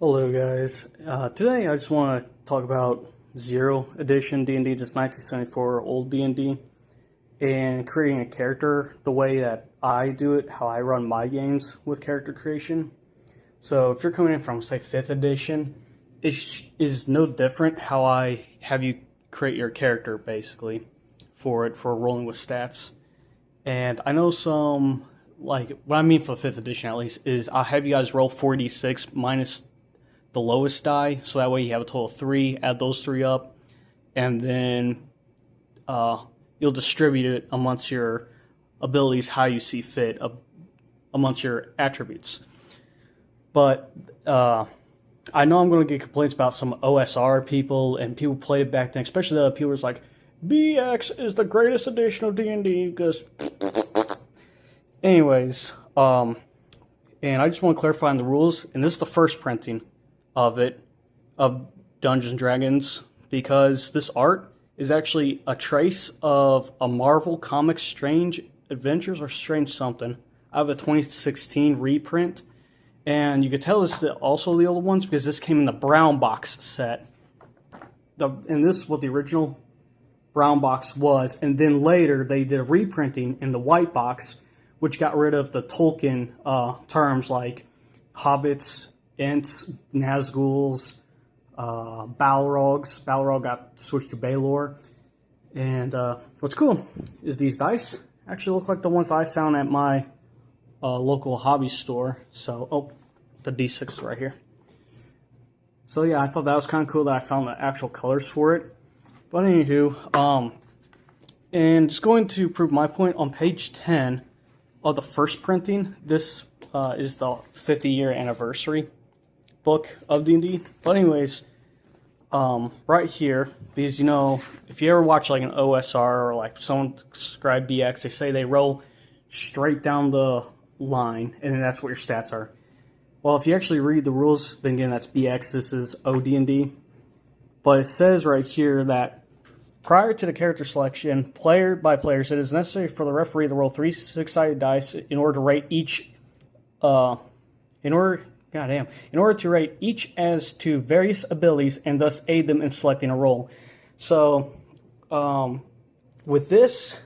Hello guys, today I just want to talk about Zero Edition D&D, just 1974 old D&D, and creating a character the way that I do it, how I run my games with character creation. So if you're coming in from, say, 5th edition, it is no different how I have you create your character, basically, for rolling with stats. And I know some, like, what I mean for 5th edition at least, is I'll have you guys roll 4d6 minus the lowest die, so that way you have a total of 3, add those 3 up, and then you'll distribute it amongst your abilities how you see fit, amongst your attributes. But I know I'm going to get complaints about some OSR people, and people played it back then, especially the people who's like, BX is the greatest edition of D&D, because... Anyways, and I just want to clarify on the rules, and this is the first printing of Dungeons & Dragons, because this art is actually a trace of a Marvel Comics Strange Adventures or Strange something. I have a 2016 reprint, and you could tell this is also the old ones because this came in the brown box set. And this is what the original brown box was, and then later they did a reprinting in the white box, which got rid of the Tolkien terms like hobbits, Ents, Nazguls, Balrogs. Balrog got switched to Baelor. And what's cool is these dice actually look like the ones I found at my local hobby store. So, the D6 right here. So yeah, I thought that was kind of cool that I found the actual colors for it. But anywho, and just going to prove my point, on page 10 of the first printing, this is the 50-year anniversary book of D&D. But anyways, right here, because, you know, if you ever watch like an OSR or like someone describe BX, they say they roll straight down the line, and then that's what your stats are. Well, if you actually read the rules, then again, that's BX, this is OD&D. But it says right here that prior to the character selection, player by players, it is necessary for the referee to roll 3 six-sided dice in order to rate each, in order to rate each as to various abilities and thus aid them in selecting a roll. So, with this,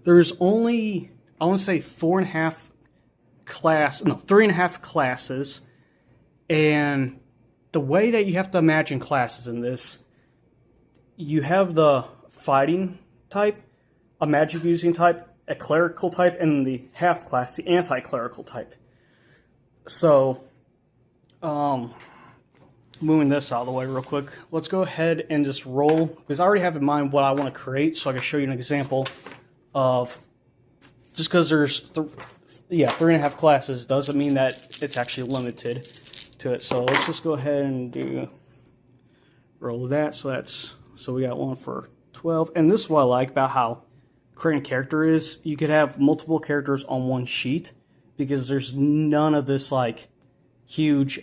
there's only, I want to say 3.5 classes, and the way that you have to imagine classes in this, you have the fighting type, a magic using type, a clerical type, and the half class, the anti-clerical type. So, moving this out of the way real quick, let's go ahead and just roll, because I already have in mind what I want to create, so I can show you an example of, just because there's 3.5 classes doesn't mean that it's actually limited to it. So let's just go ahead and roll that. So we got one for 12, and this is what I like about how creating a character is. You could have multiple characters on one sheet, because there's none of this like huge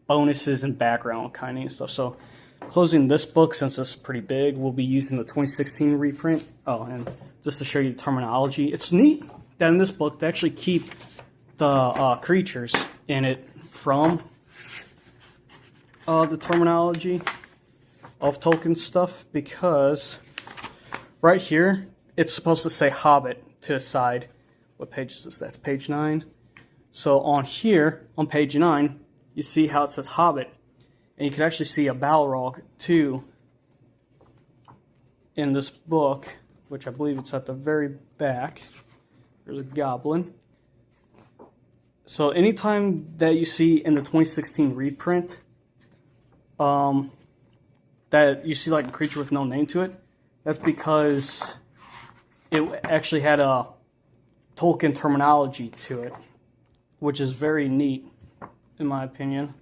bonuses and background kind of stuff. So closing this book, since it's pretty big, we'll be using the 2016 reprint. Oh, and just to show you the terminology, it's neat that in this book they actually keep the creatures in it from the terminology of Tolkien stuff, because right here it's supposed to say Hobbit to the side. What page is this? That's page 9. So on here, on page 9, you see how it says Hobbit, and you can actually see a Balrog too in this book, which I believe it's at the very back. There's a goblin. So anytime that you see in the 2016 reprint, that you see like a creature with no name to it, that's because it actually had a Tolkien terminology to it, which is very neat, in my opinion.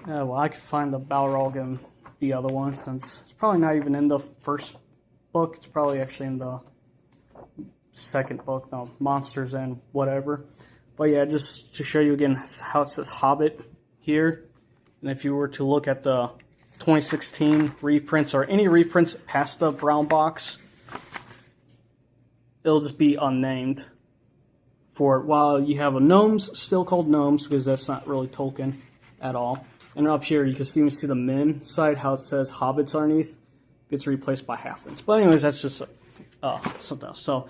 Well, I could find the Balrog in the other one, since it's probably not even in the first book. It's probably actually in the second book, no, Monsters and whatever. But yeah, just to show you again how it says Hobbit here. And if you were to look at the 2016 reprints, or any reprints past the brown box, it'll just be unnamed for it. While you have a gnomes, still called gnomes because that's not really Tolkien at all. And up here you can see the men side, how it says hobbits underneath, gets replaced by halflings. But anyways, that's just something else. So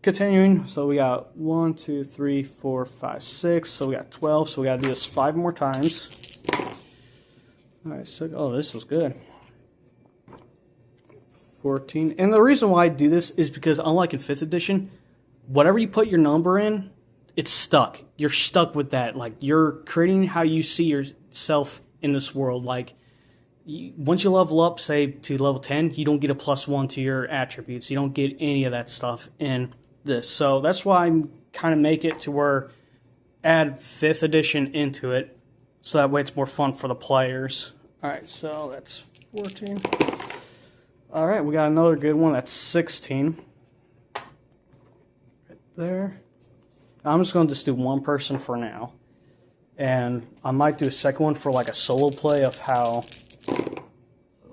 continuing, so we got 1, 2, 3, 4, 5, 6. So we got 12. So we got to do this 5 more times. All right. So this was good. 14. And the reason why I do this is because unlike in 5th edition, whatever you put your number in, it's stuck. You're stuck with that. Like, you're creating how you see yourself in this world. Like, once you level up, say, to level 10, you don't get a +1 to your attributes. You don't get any of that stuff in this. So that's why I kind of make it to where add 5th edition into it. So that way it's more fun for the players. All right, so that's 14. All right, we got another good one. That's 16. Right there. I'm just going to do one person for now. And I might do a second one for like a solo play of how...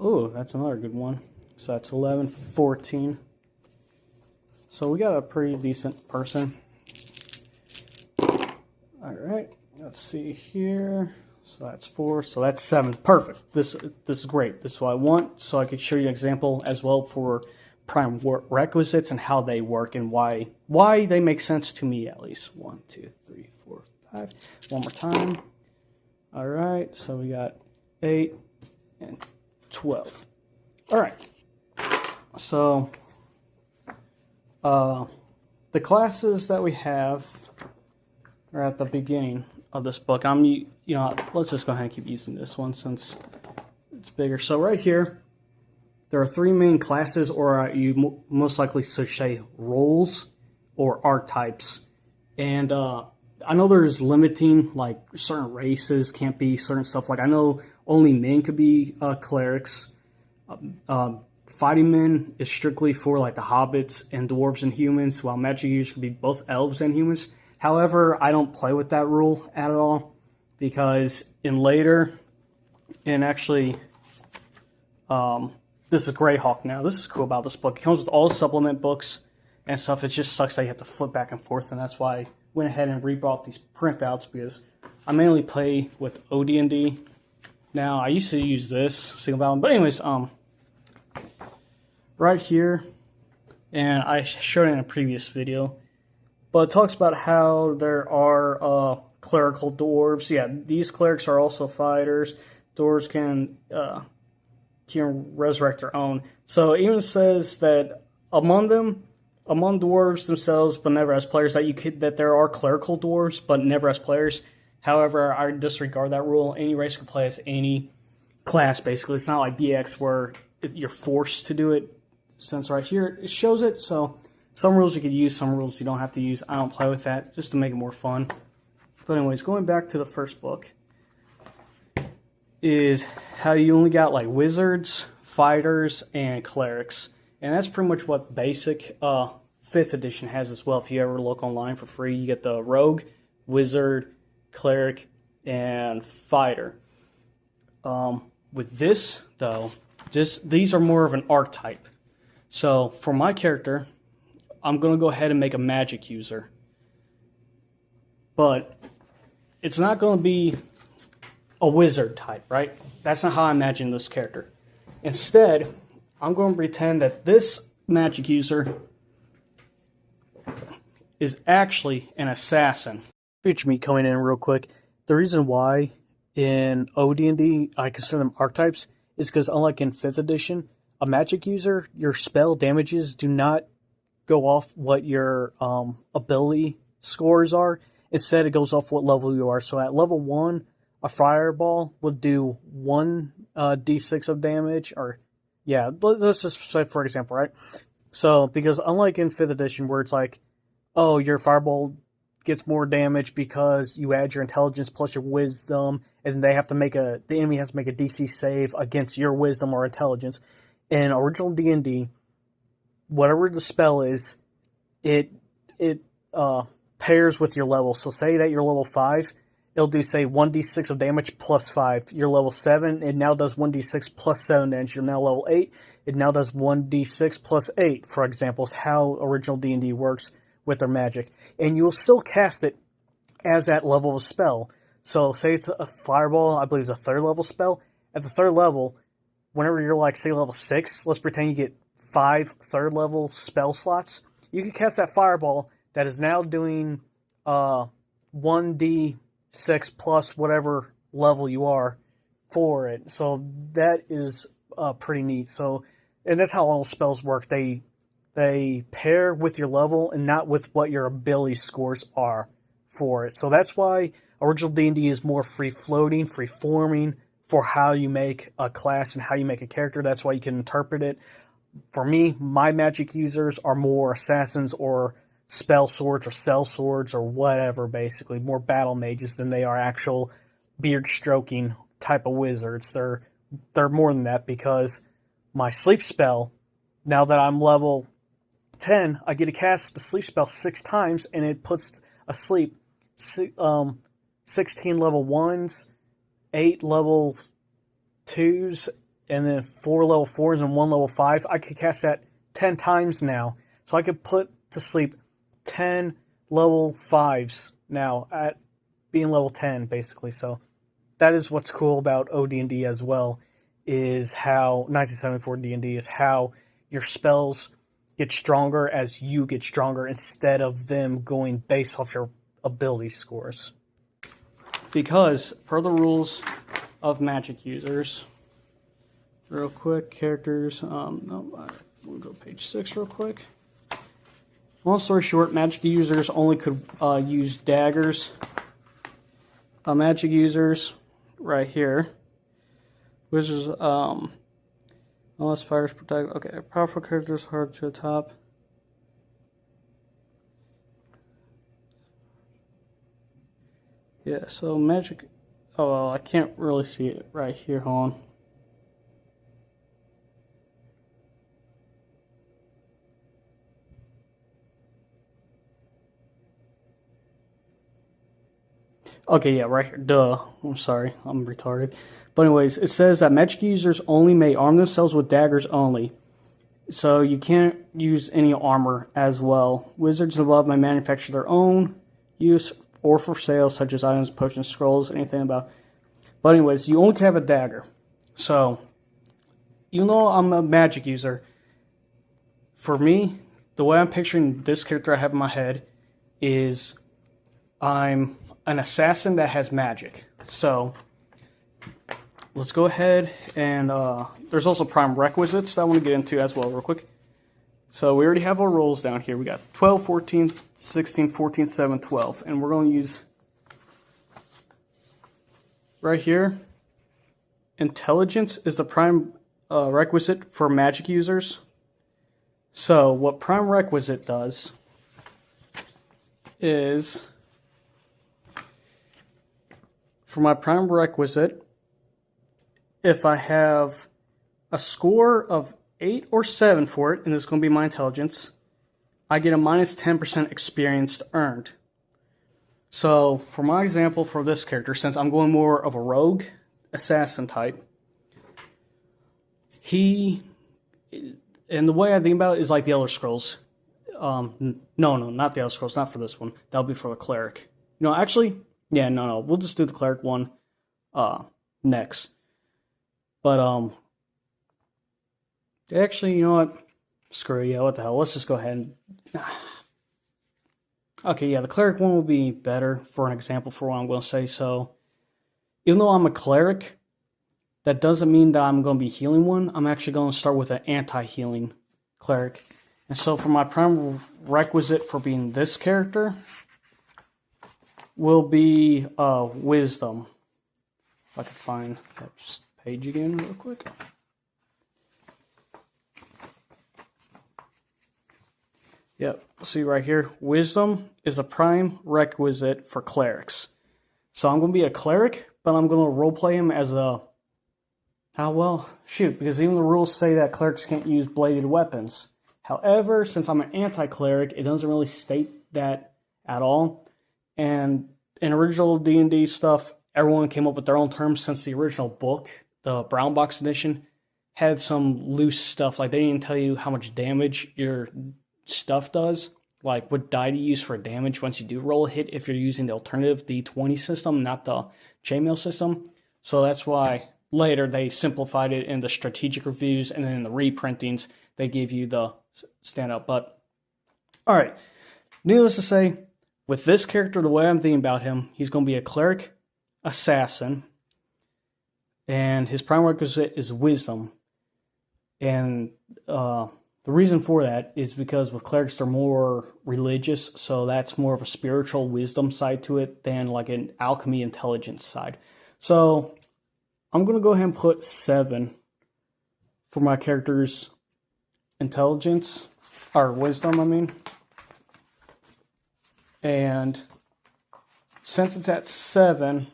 Ooh, that's another good one. So that's 11, 14. So we got a pretty decent person. All right, let's see here. So that's 4, so that's 7. Perfect. This is great. This is what I want. So I could show you an example as well for prime requisites and how they work and why they make sense to me at least. 1, 2, 3, 4, 5. One more time. All right, so we got 8 and 12. All right. So the classes that we have are at the beginning of this book. Let's just go ahead and keep using this one since it's bigger. So right here, there are 3 main classes, or you most likely should say roles or archetypes. And I know there's limiting, like certain races can't be certain stuff. Like I know only men could be clerics. Fighting men is strictly for like the hobbits and dwarves and humans, while magic users could be both elves and humans. However, I don't play with that rule at all because actually, this is Greyhawk now. This is cool about this book. It comes with all the supplement books and stuff. It just sucks that you have to flip back and forth, and that's why I went ahead and rebought these printouts because I mainly play with OD&D. Now, I used to use this single battle, but anyways, right here, and I showed it in a previous video, but it talks about how there are clerical dwarves. Yeah, these clerics are also fighters. Dwarves can resurrect their own. So it even says that among dwarves themselves, but never as players, that there are clerical dwarves, but never as players. However, I disregard that rule. Any race can play as any class, basically. It's not like DX where you're forced to do it. Since right here it shows it, so some rules you could use, some rules you don't have to use. I don't play with that, just to make it more fun. But anyways, going back to the first book, is how you only got like wizards, fighters, and clerics. And that's pretty much what basic 5th edition has as well. If you ever look online for free, you get the rogue, wizard, cleric, and fighter. With this, though, these are more of an archetype. So for my character, I'm going to go ahead and make a magic user. But it's not going to be a wizard type, right? That's not how I imagine this character. Instead, I'm going to pretend that this magic user is actually an assassin. Feature me coming in real quick. The reason why in OD&D I consider them archetypes is because unlike in 5th edition, a magic user, your spell damages do not go off what your ability scores are. Instead, it goes off what level you are. So at level 1, a fireball would do 1 d6 of damage. Or, yeah, let's just say, for example, right? So, because unlike in 5th edition where it's like, oh, your fireball gets more damage because you add your intelligence plus your wisdom, and they have to the enemy has to make a DC save against your wisdom or intelligence. In original D&D, whatever the spell is, it pairs with your level. So say that you're level 5, it'll do, say, 1d6 of damage plus 5. You're level 7, it now does 1d6 plus 7 damage. You're now level 8, it now does 1d6 plus 8, for example, is how original D&D works with their magic, and you'll still cast it as that level of spell. So say it's a fireball, I believe it's a 3rd level spell. At the 3rd level, whenever you're like, say, level 6, let's pretend you get 5 3rd level spell slots. You can cast that fireball that is now doing 1d6 plus whatever level you are for it. So that is pretty neat. So, and that's how all spells work. They pair with your level and not with what your ability scores are for it. So that's why original D&D is more free-floating, free-forming for how you make a class and how you make a character. That's why you can interpret it. For me, my magic users are more assassins or spell swords or cell swords or whatever, basically. More battle mages than they are actual beard-stroking type of wizards. They're more than that, because my sleep spell, now that I'm level 10, I get to cast the sleep spell 6 times, and it puts asleep 16 level 1s, 8 level 2s, and then 4 level 4s and 1 level 5. I could cast that 10 times now. So I could put to sleep 10 level 5s now at being level 10, basically. So that is what's cool about OD&D as well, is how 1974 D&D is how your spells get stronger as you get stronger instead of them going based off your ability scores. Because per the rules of magic users, real quick, characters, we'll go page 6 real quick. Long story short, magic users only could use daggers. Magic users, right here. Wizards, unless fires protect. Okay, powerful characters hard to the top. Yeah, so magic. Oh, well, I can't really see it right here. Hold on. Okay, yeah, right here. Duh. I'm sorry. I'm retarded. But anyways, it says that magic users only may arm themselves with daggers only. So you can't use any armor as well. Wizards above may manufacture their own use or for sale, such as items, potions, scrolls, anything about. But anyways, you only can have a dagger. So, even though I'm a magic user, for me, the way I'm picturing this character I have in my head is I'm an assassin that has magic. So, let's go ahead and there's also prime requisites that I want to get into as well real quick. So we already have our rolls down here. We got 12, 14, 16, 14, 7, 12. And we're going to use right here. Intelligence is the prime requisite for magic users. So what prime requisite does is, for my prime requisite, if I have a score of 8 or 7 for it, and this is going to be my intelligence, I get a minus 10% experience earned. So, for my example for this character, since I'm going more of a rogue assassin type, and the way I think about it is like the Elder Scrolls. No, not the Elder Scrolls, not for this one. That'll be for the cleric. Actually, yeah, no, we'll just do the cleric one next. But, actually, you know what? Screw you, what the hell? Let's just go ahead and... Okay, yeah, the cleric one will be better for an example for what I'm going to say. So, even though I'm a cleric, that doesn't mean that I'm going to be healing one. I'm actually going to start with an anti-healing cleric. And so, for my prime requisite for being this character will be wisdom. If I can find that page again real quick. Yep, see right here, wisdom is a prime requisite for clerics. So I'm going to be a cleric, but I'm going to roleplay him as a... because even the rules say that clerics can't use bladed weapons. However, since I'm an anti-cleric, it doesn't really state that at all. And in original D&D stuff, everyone came up with their own terms, since the original book, the brown box edition, had some loose stuff. Like, they didn't tell you how much damage your stuff does. like what die to use for damage once you do roll a hit if you're using the alternative D20 system, not the chainmail system. So that's why later they simplified it in the strategic reviews, and then in the reprintings they give you the stand-up. But all right, needless to say, with this character, the way I'm thinking about him, he's going to be a cleric assassin, and his primary requisite is wisdom. And the reason for that is because with clerics, they're more religious, so that's more of a spiritual wisdom side to it than like an alchemy intelligence side. So I'm going to go ahead and put 7 for my character's intelligence, or wisdom, I mean. And since it's at 7,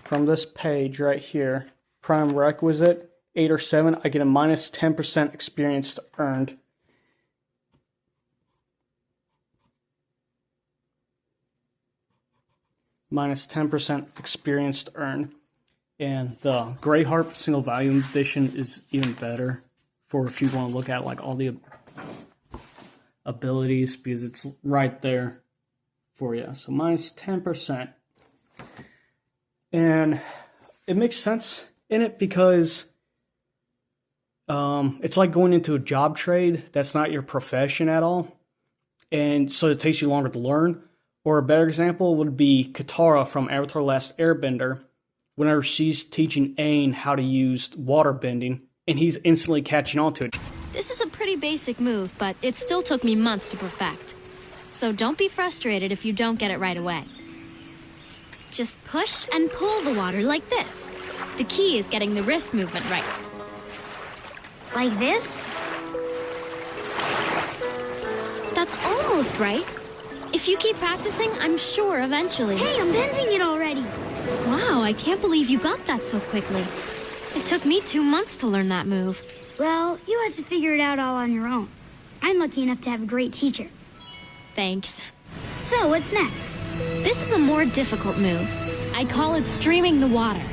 from this page right here, prime requisite, 8 or 7, I get a minus 10% experience earned. Minus 10% experience earned. And the Grey Harp single volume edition is even better for if you want to look at like all the abilities, because it's right there for you. So minus 10%. And it makes sense in it because it's like going into a job trade that's not your profession at all. And so it takes you longer to learn. Or a better example would be Katara from Avatar: Last Airbender. Whenever she's teaching Aang how to use water bending, and he's instantly catching on to it. This is a pretty basic move, but it still took me months to perfect. So don't be frustrated if you don't get it right away. Just push and pull the water like this. The key is getting the wrist movement right. Like this? That's almost right. If you keep practicing, I'm sure eventually... Hey, I'm bending it already! Wow, I can't believe you got that so quickly. It took me 2 months to learn that move. Well, you had to figure it out all on your own. I'm lucky enough to have a great teacher. Thanks. So, what's next? This is a more difficult move. I call it streaming the water.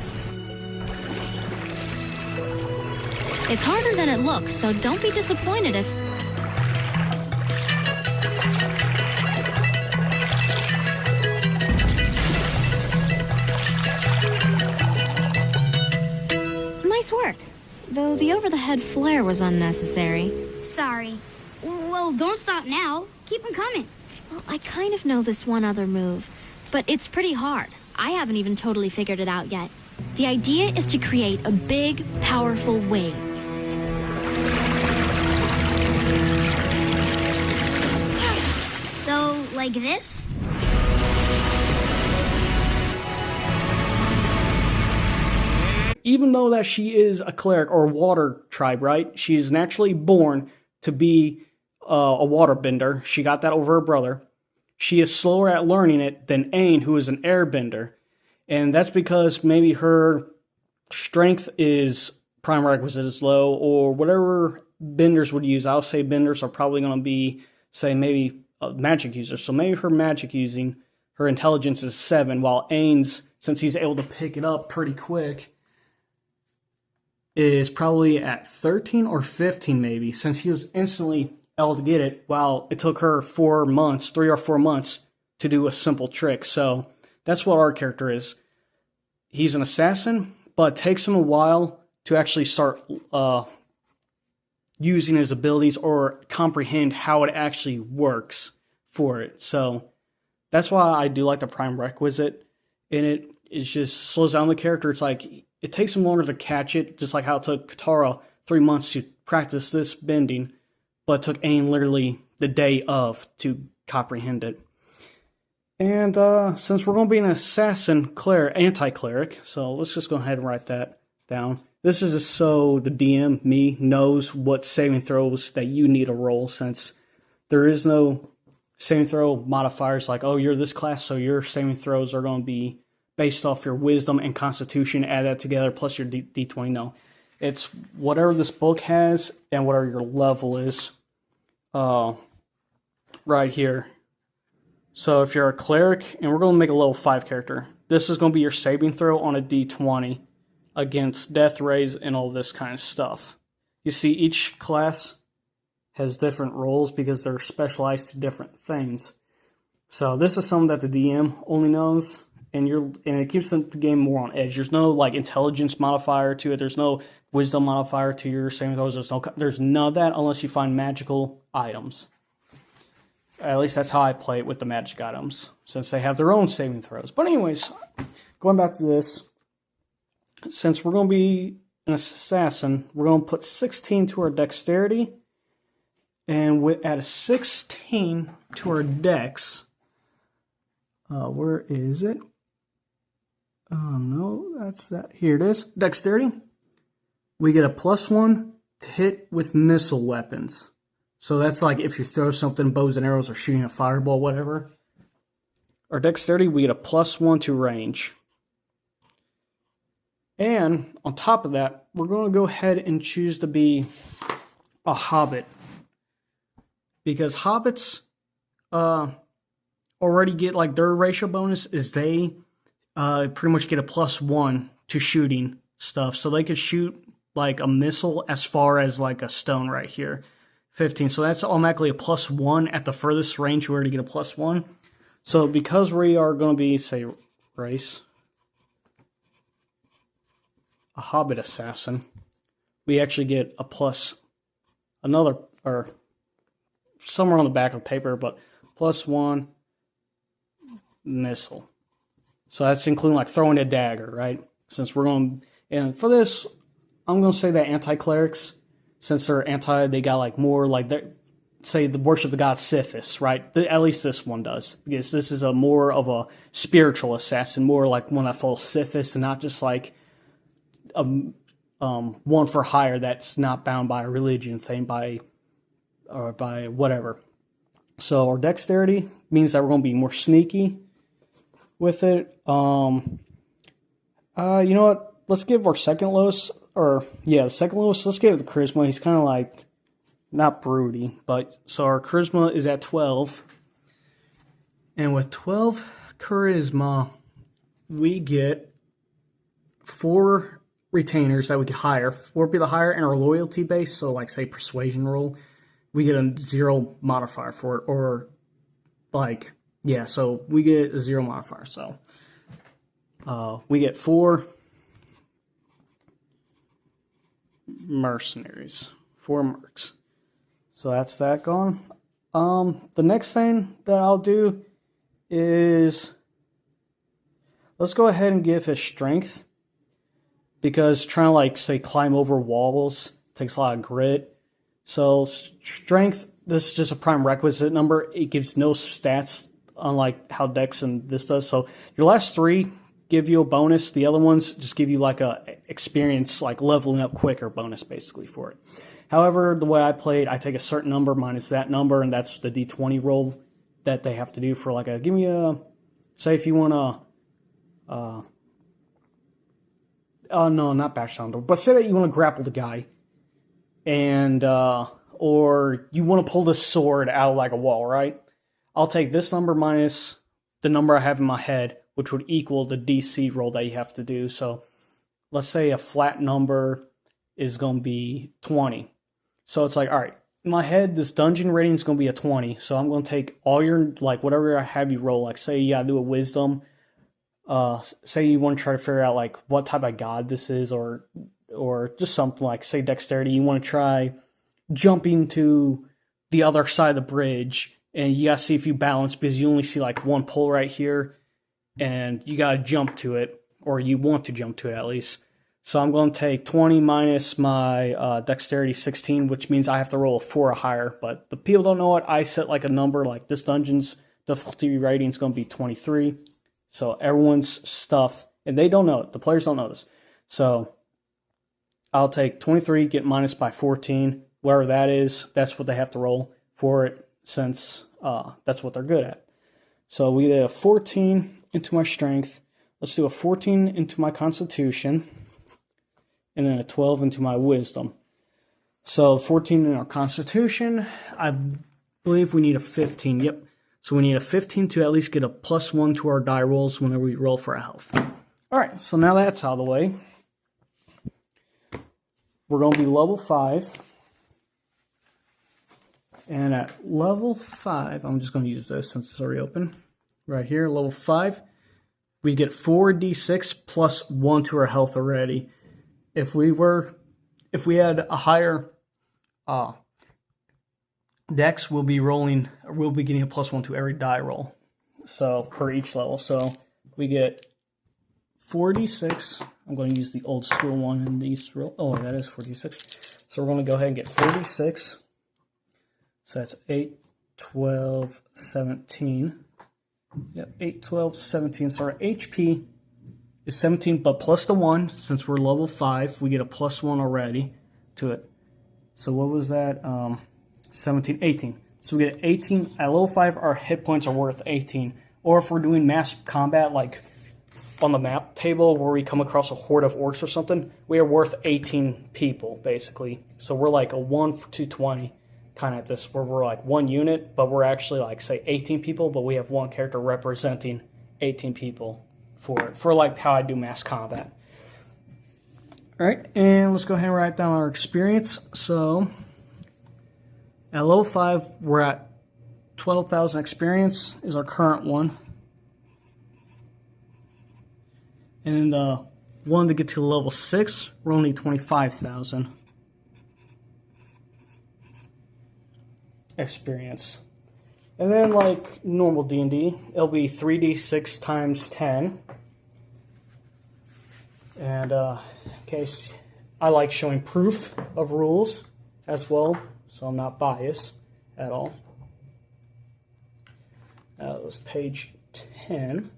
It's harder than it looks, so don't be disappointed if... Nice work. Though the over-the-head flare was unnecessary. Sorry. Well, don't stop now. Keep them coming. Well, I kind of know this one other move, but it's pretty hard. I haven't even totally figured it out yet. The idea is to create a big, powerful wave. So, like this? Even though that she is a cleric or a water tribe, right? She is naturally born to be a waterbender. She got that over her brother. She is slower at learning it than Aang, who is an airbender. And that's because maybe her strength is prime requisite is low, or whatever benders would use. I'll say benders are probably going to be, say, maybe a magic user. So maybe her magic using, her intelligence is 7, while Aang's, since he's able to pick it up pretty quick, is probably at 13 or 15 maybe, since he was instantly able to get it, while it took her 4 months, 3 or 4 months, to do a simple trick. So that's what our character is. He's an assassin, but it takes him a while to actually start using his abilities or comprehend how it actually works for it. So that's why I do like the prime requisite in it. It just slows down the character. It's like it takes him longer to catch it, just like how it took Katara 3 months to practice this bending, but it took Aang literally the day of to comprehend it. And since we're going to be an assassin anti-cleric, so let's just go ahead and write that down. This is just so the DM, me, knows what saving throws that you need to roll, since there is no saving throw modifiers like, oh, you're this class, so your saving throws are going to be based off your wisdom and constitution, add that together, plus your D20. No. It's whatever this book has and whatever your level is right here. So if you're a cleric, and we're going to make a level 5 character, this is going to be your saving throw on a D20 against death rays and all this kind of stuff. You see each class has different roles because they're specialized to different things. So this is something that the DM only knows, and it keeps the game more on edge. There's no like intelligence modifier to it. There's no wisdom modifier to your saving throws. There's none of that unless you find magical items. At least that's how I play it with the magic items, since they have their own saving throws. But anyways, going back to this, since we're going to be an assassin, we're going to put 16 to our dexterity, and add a 16 to our dex. Where is it? Oh no, that's that. Here it is. Dexterity. We get a +1 to hit with missile weapons. So that's like if you throw something, bows and arrows, or shooting a fireball, whatever. Our dexterity, we get a +1 to range. And on top of that, we're going to go ahead and choose to be a hobbit. Because hobbits already get, like, their ratio bonus is they pretty much get a +1 to shooting stuff. So they could shoot, like, a missile as far as, like, a stone right here. 15. So that's automatically a +1 at the furthest range. We already get a +1. So because we are going to be, say, race, a hobbit assassin, we actually get a another, or somewhere on the back of the paper, but +1 missile. So that's including like throwing a dagger, right? Since we're going, and for this, I'm going to say that anti-clerics, since they're anti, they got like more like, say the worship the god Sithis, right? At least this one does, because this is a more of a spiritual assassin, more like one that follows Sithis, and not just like a one for hire that's not bound by a religion thing, by whatever. So our dexterity means that we're going to be more sneaky with it. You know what? Let's give our second lowest, the second lowest, let's give it the charisma. He's kind of like, not broody, but so our charisma is at 12. And with 12 charisma, we get 4 retainers that we could hire. 4 people to hire, and our loyalty base, so like say persuasion roll, we get a 0 modifier for it, or like, yeah, so we get a 0 modifier. So we get 4 mercenaries, 4 mercs. So that's that gone. The next thing that I'll do is, let's go ahead and give his strength, because trying to like say climb over walls takes a lot of grit. So strength, this is just a prime requisite number. It gives no stats, unlike how Dex and this does. So your last 3 give you a bonus. The other ones just give you like a experience, like leveling up quicker bonus basically for it. However, the way I played, I take a certain number minus that number, and that's the D20 roll that they have to do for like give me a, say if you want to, no, not bash down, but say that you want to grapple the guy, and, or you want to pull the sword out of like a wall, right? I'll take this number minus the number I have in my head, which would equal the DC roll that you have to do. So let's say a flat number is going to be 20. So it's like, all right, in my head, this dungeon rating is going to be a 20. So I'm going to take all your, like, whatever I have you roll. Like, say you got to do a wisdom. Say you want to try to figure out, like, what type of god this is, or just something like, say, dexterity. You want to try jumping to the other side of the bridge, and you got to see if you balance, because you only see, like, one pole right here, and you got to jump to it, or you want to jump to it at least. So I'm going to take 20 minus my dexterity 16, which means I have to roll a 4 or higher. But the people don't know it. I set like a number, like this dungeon's difficulty rating is going to be 23. So everyone's stuff, and they don't know it. The players don't know this. So I'll take 23, get minus by 14. Whatever that is, that's what they have to roll for it, since that's what they're good at. So we did a 14 into my strength. Let's do a 14 into my constitution. And then a 12 into my wisdom. So 14 in our constitution. I believe we need a 15. Yep. So we need a 15 to at least get a +1 to our die rolls whenever we roll for a health. All right. So now that's out of the way. We're going to be level 5. And at level 5, I'm just going to use this since it's already open. Right here, level 5, we get 4d6 plus 1 to our health already. If we had a higher dex, we'll be getting a plus 1 to every die roll. So per each level. So we get 4d6. I'm going to use the old school one in these roll. Oh, that is 4d6. So we're going to go ahead and get 4d6. So that's 8, 12, 17. Yep, 8, 12, 17. So our HP is 17, but plus the 1, since we're level 5, we get a plus 1 already to it. So what was that? 17, 18. So we get 18. At level 5, our hit points are worth 18. Or if we're doing mass combat, like on the map table where we come across a horde of orcs or something, we are worth 18 people, basically. So we're like a 1 to 20 kind of at this, where we're like one unit, but we're actually like, say, 18 people, but we have one character representing 18 people for like how I do mass combat. All right, and let's go ahead and write down our experience. So at level 5, we're at 12,000 experience is our current one. And one to get to level 6, we're only 25,000 experience. And then like normal D&D, it'll be 3d6 times 10. And in case I like showing proof of rules as well, so I'm not biased at all. That was page 10.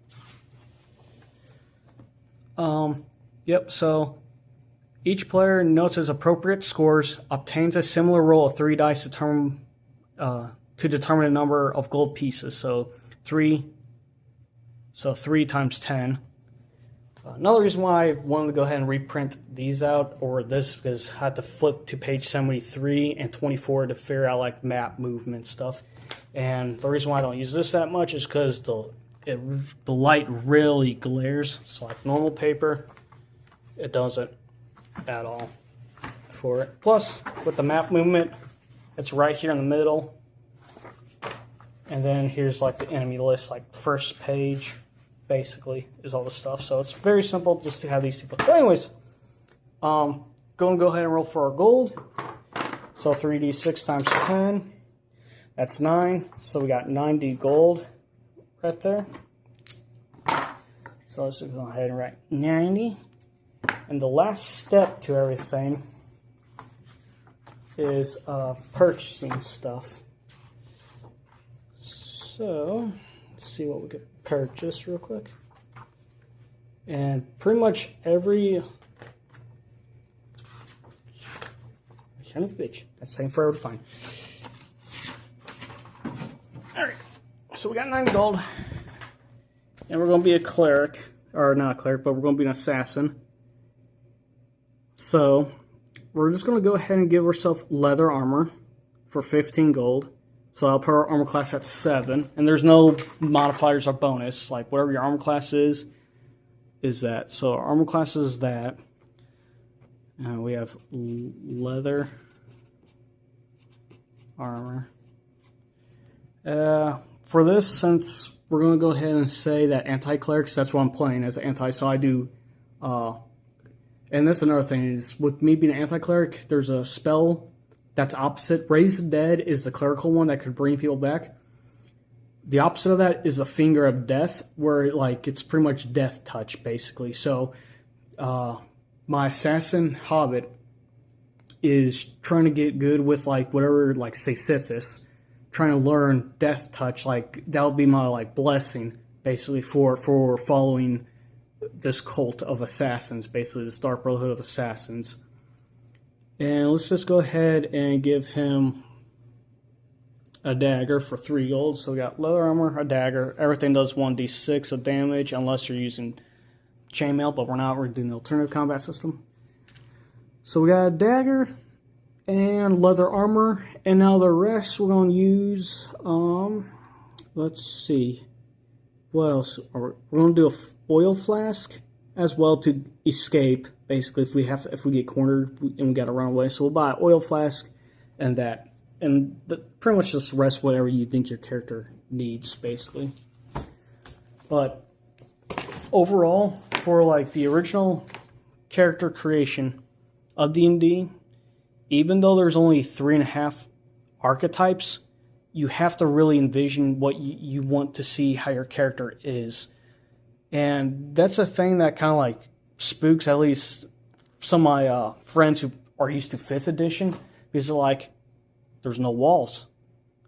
Yep, so each player notes his appropriate scores, obtains a similar roll of 3 dice to determine the number of gold pieces. So 3 times 10. Another reason why I wanted to go ahead and reprint these out, or this, because I had to flip to page 73 and 24 to figure out like map movement stuff. And the reason why I don't use this that much is because the light really glares. So like normal paper, it doesn't at all for it. Plus, with the map movement, it's right here in the middle. And then here's like the enemy list, like first page, basically, is all the stuff. So it's very simple just to have these people. So anyways, going to go ahead and roll for our gold. So 3d6 times 10, that's 9. So we got 90 gold right there. So let's go ahead and write 90. And the last step to everything is purchasing stuff. So let's see what we could purchase real quick. And pretty much every son of a bitch. That's the same forever to find. Alright. So we got 9 gold. And we're gonna be a cleric. Or not a cleric, but we're gonna be an assassin. So we're just gonna go ahead and give ourselves leather armor for 15 gold. So I'll put our armor class at 7, and there's no modifiers or bonus. Like whatever your armor class is that. So our armor class is that. We have leather armor. For this, since we're going to go ahead and say that anti-clerics, that's what I'm playing as an anti. So I do, and that's another thing is with me being an anti-cleric, there's a spell that's opposite. Raise the Dead is the clerical one that could bring people back. The opposite of that is a Finger of Death, where like it's pretty much death touch basically. So my assassin hobbit is trying to get good with like whatever, like say Sithis, trying to learn death touch. Like that would be my like blessing basically for following this cult of assassins, basically this Dark Brotherhood of Assassins. And let's just go ahead and give him a dagger for 3 gold. So we got leather armor, a dagger. Everything does 1d6 of damage unless you're using chainmail, but we're not. We're doing the alternative combat system. So we got a dagger and leather armor. And now the rest we're going to use, let's see. What else? We're going to do an oil flask as well to escape. Basically, if we get cornered and we got to run away. So we'll buy an oil flask and that. and pretty much just rest whatever you think your character needs, basically. But overall, for like the original character creation of D&D, even though there's only 3.5 archetypes, you have to really envision what you want to see how your character is. And that's a thing that kind of like spooks at least some of my friends who are used to 5th edition, because they're like, there's no walls.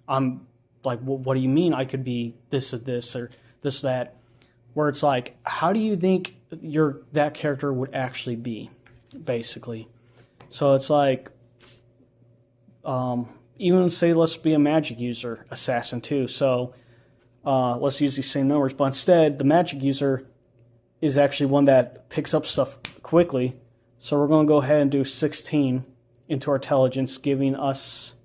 I'm like, well, what do you mean I could be this or this or this, that? Where it's like, how do you think that character would actually be, basically? So it's like, even say let's be a magic user assassin too. So let's use these same numbers, but instead the magic user is actually one that picks up stuff quickly. So we're going to go ahead and do 16 into our intelligence, giving us,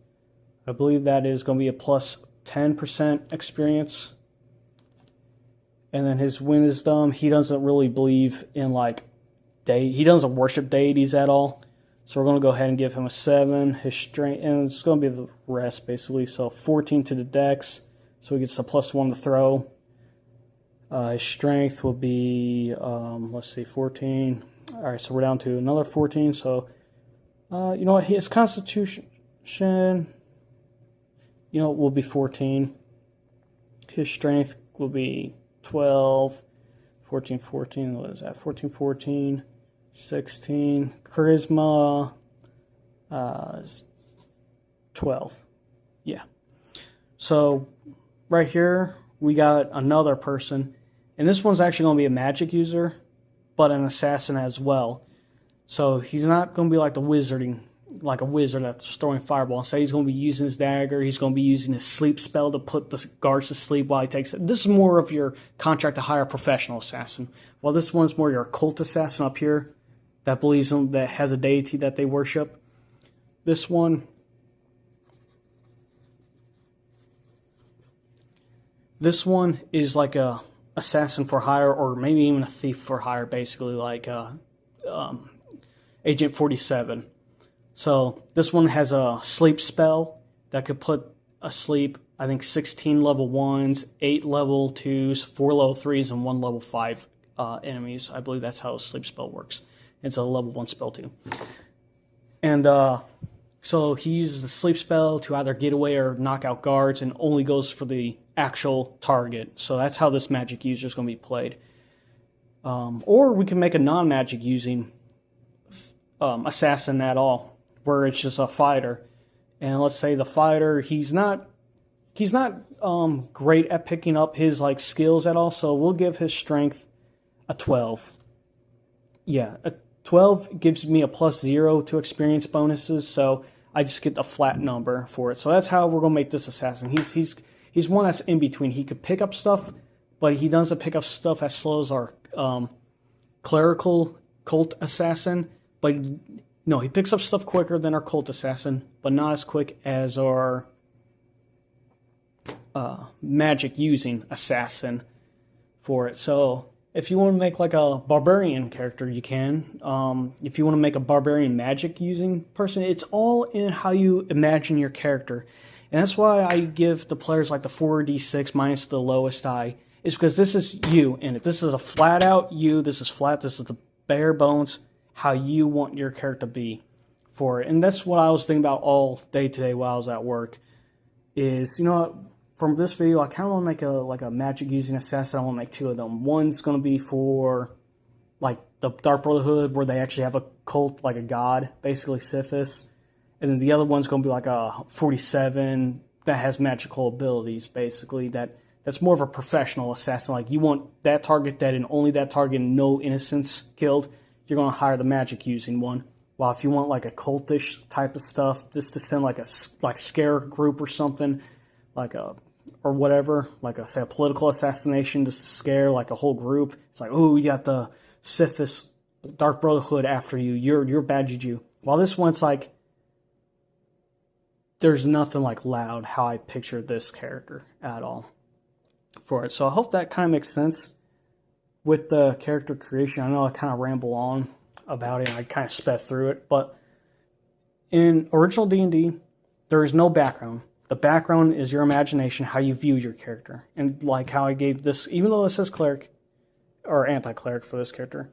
I believe that is going to be a plus 10% experience. And then his wisdom, he doesn't really believe in like he doesn't worship deities at all. So we're going to go ahead and give him a 7. His strength, and it's going to be the rest basically. So 14 to the dex, so he gets the plus 1 to throw. His strength will be, let's see, 14. All right, so we're down to another 14. So, you know what? His constitution, will be 14. His strength will be 12. 14, 14. What is that? 14, 14. 16. Charisma, 12. Yeah. So, right here, we got another person. And this one's actually going to be a magic user, but an assassin as well. So he's not going to be like a wizard that's throwing fireball. Instead, he's going to be using his dagger. He's going to be using his sleep spell to put the guards to sleep while he takes it. This is more of your contract to hire a professional assassin. While this one's more your occult assassin up here that believes in, that has a deity that they worship. This one is like a assassin for hire, or maybe even a thief for hire, basically like Agent 47. So this one has a sleep spell that could put asleep, I think, 16 level 1s, 8 level 2s, 4 level 3s, and 1 level 5 enemies. I believe that's how a sleep spell works. It's a level 1 spell too. And so he uses the sleep spell to either get away or knock out guards, and only goes for the actual target. So that's how this magic user is going to be played. Or we can make a non-magic using assassin at all, where it's just a fighter. And let's say the fighter, he's not great at picking up his like skills at all. So we'll give his strength a 12. Yeah, a 12 gives me a plus 0 to experience bonuses. So I just get a flat number for it. So that's how we're gonna make this assassin. He's one that's in between. He could pick up stuff, but he doesn't pick up stuff as slow as our clerical cult assassin. But no, he picks up stuff quicker than our cult assassin, but not as quick as our magic using assassin for it. So if you want to make like a barbarian character, you can. If you want to make a barbarian magic using person, it's all in how you imagine your character. And that's why I give the players like the 4d6 minus the lowest die, is because this is you in it. This is a flat out you. This is flat. This is the bare bones how you want your character to be for it. And that's what I was thinking about all day today while I was at work. Is, from this video, I kind of want to make a magic using assassin. I want to make 2 of them. One's going to be for like the Dark Brotherhood, where they actually have a cult, like a god, basically Sithis. And then the other one's going to be like a 47 that has magical abilities, basically. That's more of a professional assassin. Like, you want that target dead and only that target, and no innocents killed. You're going to hire the magic using one. While if you want like a cultish type of stuff, just to send like a scare group or something, or whatever, like say a political assassination, just to scare like a whole group. It's like, oh, you got the Sithis Dark Brotherhood after you. You're bad juju. While this one's like, there's nothing like loud how I pictured this character at all for it. So I hope that kind of makes sense with the character creation. I know I kind of ramble on about it, and I kind of sped through it, but in original D&D, there is no background. The background is your imagination, how you view your character. And like how I gave this, even though it says cleric, or anti-cleric for this character,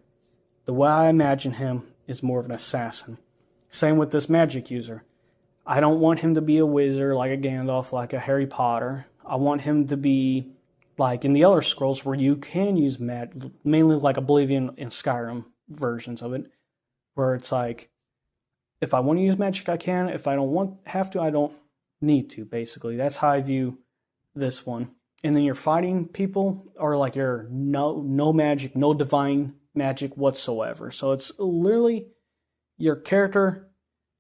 the way I imagine him is more of an assassin. Same with this magic user. I don't want him to be a wizard like a Gandalf, like a Harry Potter. I want him to be like in the Elder Scrolls where you can use magic, mainly like Oblivion and Skyrim versions of it, where it's like, if I want to use magic, I can. If I don't have to, I don't need to, basically. That's how I view this one. And then you're fighting people are like you're no magic, no divine magic whatsoever. So it's literally your character,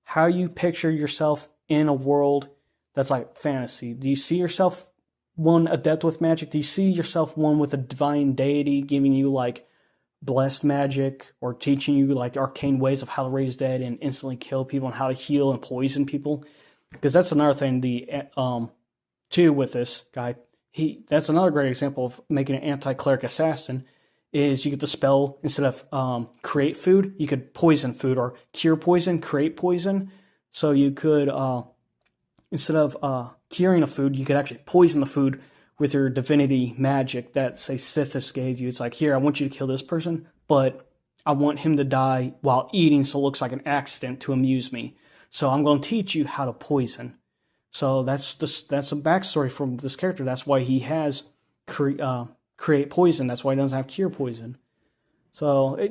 how you picture yourself in a world that's like fantasy. Do you see yourself one adept with magic? Do you see yourself one with a divine deity giving you like blessed magic or teaching you like arcane ways of how to raise dead and instantly kill people and how to heal and poison people? Because that's another thing. Too with this guy, that's another great example of making an anti-cleric assassin. Is you get the spell instead of create food, you could poison food or cure poison, create poison. So you could instead of curing a food, you could actually poison the food with your divinity magic that, say, Sithis gave you. It's like, here, I want you to kill this person, but I want him to die while eating so it looks like an accident to amuse me. So I'm going to teach you how to poison. So that's a backstory from this character. That's why he has create poison. That's why he doesn't have cure poison. So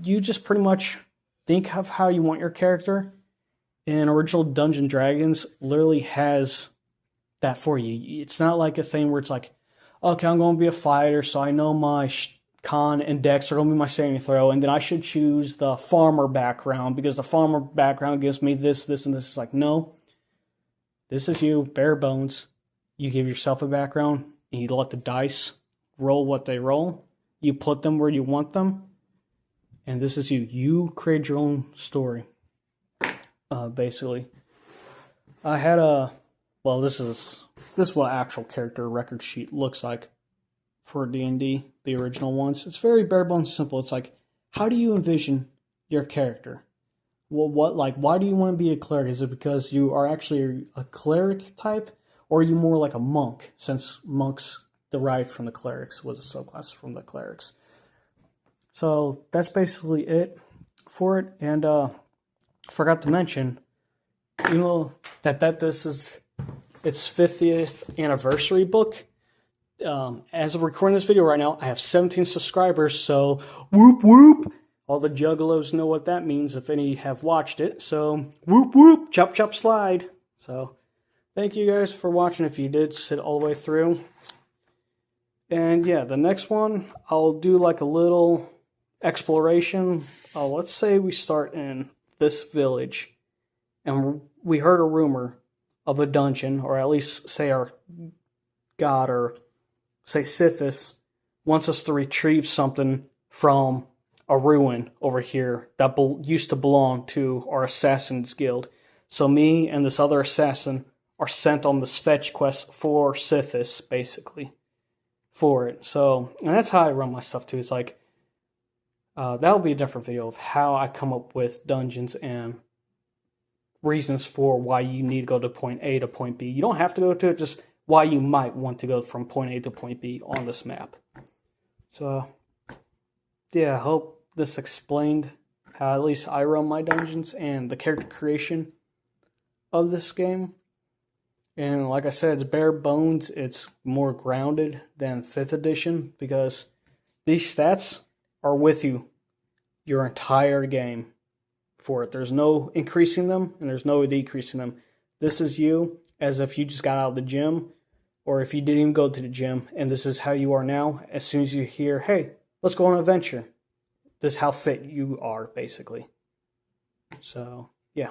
you just pretty much think of how you want your character. And original Dungeons & Dragons literally has that for you. It's not like a thing where it's like, okay, I'm going to be a fighter, so I know my con and dex are going to be my saving throw, and then I should choose the farmer background because the farmer background gives me this, and this. It's like, no. This is you, bare bones. You give yourself a background, and you let the dice roll what they roll. You put them where you want them, and this is you. You create your own story, basically. I had this is what actual character record sheet looks like for D&D, the original ones. It's very bare bones simple. It's like, how do you envision your character? Well, why do you want to be a cleric? Is it because you are actually a cleric type, or are you more like a monk, since monks derived from the clerics, was a subclass from the clerics. So that's basically it for it. And forgot to mention, you know, that this is its 50th anniversary book. As of recording this video right now, I have 17 subscribers, so whoop whoop. All the juggalos know what that means if any have watched it. So whoop whoop, chop chop slide. So thank you guys for watching if you did sit all the way through. And yeah, the next one, I'll do like a little exploration. Let's say we start in this village, and we heard a rumor of a dungeon, or at least say our god, or say Sithis, wants us to retrieve something from a ruin over here that used to belong to our assassin's guild. So me and this other assassin are sent on this fetch quest for Sithis, basically, for it. So, and that's how I run my stuff too. It's like, that'll be a different video of how I come up with dungeons and reasons for why you need to go to point A to point B. You don't have to go to it, just why you might want to go from point A to point B on this map. So, yeah, I hope this explained how at least I run my dungeons and the character creation of this game. And like I said, it's bare bones. It's more grounded than 5th edition because these stats are with you your entire game for it. There's no increasing them and there's no decreasing them. This is you as if you just got out of the gym, or if you didn't even go to the gym, and this is how you are now. As soon as you hear, hey, let's go on an adventure, this is how fit you are, basically. So, yeah.